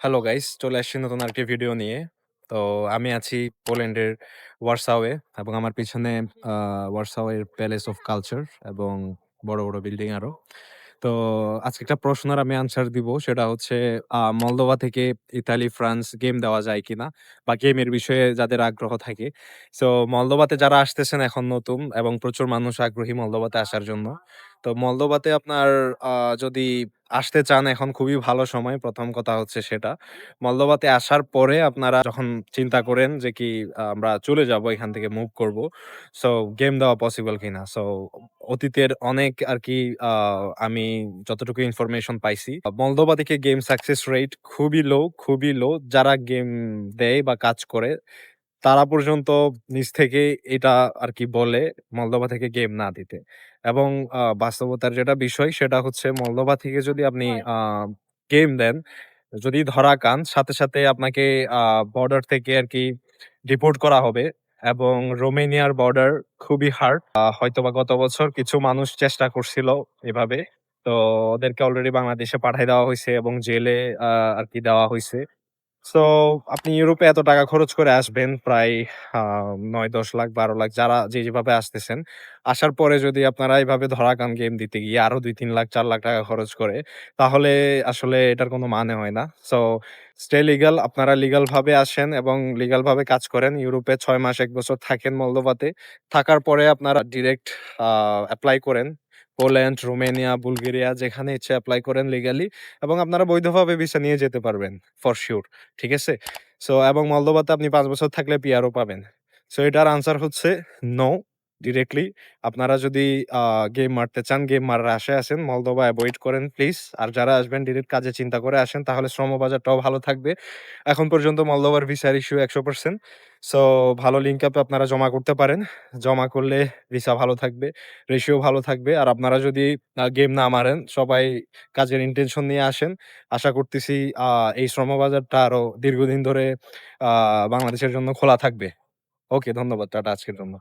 Hello guys, চলে আসছি নতুন আরেকটি ভিডিও নিয়ে। তো আমি আছি পোল্যান্ডের ওয়ারসাওয়ে এবং আমার পিছনে ওয়ারসাওয়ের প্যালেস অফ কালচার এবং বড়, বড় বিল্ডিং আরো। তো আজকে একটা প্রশ্নের আমি আনসার দিব। সেটা হচ্ছে মলদোভা থেকে ইতালি, ফ্রান্স গেম দেওয়া যায় কিনা? বা গেমের বিষয়ে যাদের আগ্রহ থাকে। সো মলদোভাতে যারা আসতেছেন এখন নতুন এবং প্রচুর মানুষ আগ্রহী মলদোভাতে আসার জন্য। তো মলদোভাতে আপনার যদি আসতে চান এখন খুবই ভালো সময়। ১ম কথা হচ্ছে সেটা। মলদোভাতে আসার পরে আপনারা যখন চিন্তা করেন যে কি আমরা চলে যাবো এখান থেকে মুভ করব। সো গেম দেওয়া পসিবল কিনা। সো অতীতের অনেক আরকি আ আমি যতটুকু ইনফরমেশন পাইছি, মলদোভা থেকে গেম সাকসেস রেট খুবই লো, খুবই লো। যারা গেম দেয় বা কাজ করে তারা পর্যন্ত নিজ থেকে এটা আরকি বলে মলদোভা থেকে গেম না দিতে। এবং বাস্তবতার যেটা বিষয় সেটা হচ্ছে মলদোভা থেকে যদি আপনি গেম দেন, যদি ধরা খান সাথে, সাথে আপনাকে আ বর্ডার থেকে আরকি ডিপোর্ট করা হবে এবং রোমেনিয়ার বর্ডার খুবই হার্ড। হয়তোবা গত বছর কিছু মানুষ চেষ্টা করছিল এভাবে। তো ওদেরকে অলরেডি বাংলাদেশে পাঠায় দেওয়া হইছে এবং জেলে আ আরকি দেওয়া হইছে। সো আপনি ইউরোপে এত টাকা খরচ করে আসবেন প্রায় আ ৯-১০ লাখ ১২ লাখ যারা যেভাবে আসতেছেন। আসার পরে যদি আপনারা এভাবে ধরা খান গেম দিতে গিয়ে আরো ২-৩ লাখ ৪ লাখ টাকা খরচ করে, তাহলে আসলে এটার কোনো মানে হয় না। সো স্টে লিগ্যাল আপনারা লিগ্যাল ভাবে আসেন এবং লিগ্যাল ভাবে কাজ করেন। ইউরোপে ৬ মাস ১ বছর থাকেন মলদোভাতে। থাকার পরে আপনারা ডিরেক্ট আ এপ্লাই করেন। পোল্যান্ড, রোমেনিয়া, বুলগেরিয়া যেখানে ইচ্ছে এপ্লাই করেন লিগ্যালি এবং আপনারা বৈধভাবে ভিসা নিয়ে যেতে পারবেন ফর সিউর। ঠিক আছে? সো এবং মলদোভাতে আপনি ৫ বছর থাকলে পিআরও পাবেন। সো এটার আনসার হচ্ছে নো ডিরেক্টলি। আপনারা যদি আ গেম মারতে চান, গেম মারার আশায় আছেন, মলদোভা এভয়েড করেন প্লিজ। আর যারা আসবেন ডিরেক্ট কাজের চিন্তা করে আসেন তাহলে শ্রমবাজারটাও ভালো থাকবে। এখন পর্যন্ত মলদোভার ভিসার ইস্যু ১০০%। সো ভালো লিঙ্ক আপে আপনারা জমা করতে পারেন। জমা করলে ভিসা ভালো থাকবে, রেশিও ভালো থাকবে। আর আপনারা যদি গেম না মারেন, সবাই কাজের ইনটেনশন নিয়ে আসেন। আশা করতেছি আ এই শ্রমবাজারটা আরো দীর্ঘদিন ধরে আ বাংলাদেশের জন্য খোলা থাকবে। ওকে ধন্যবাদ। টাটা আজকের জন্য।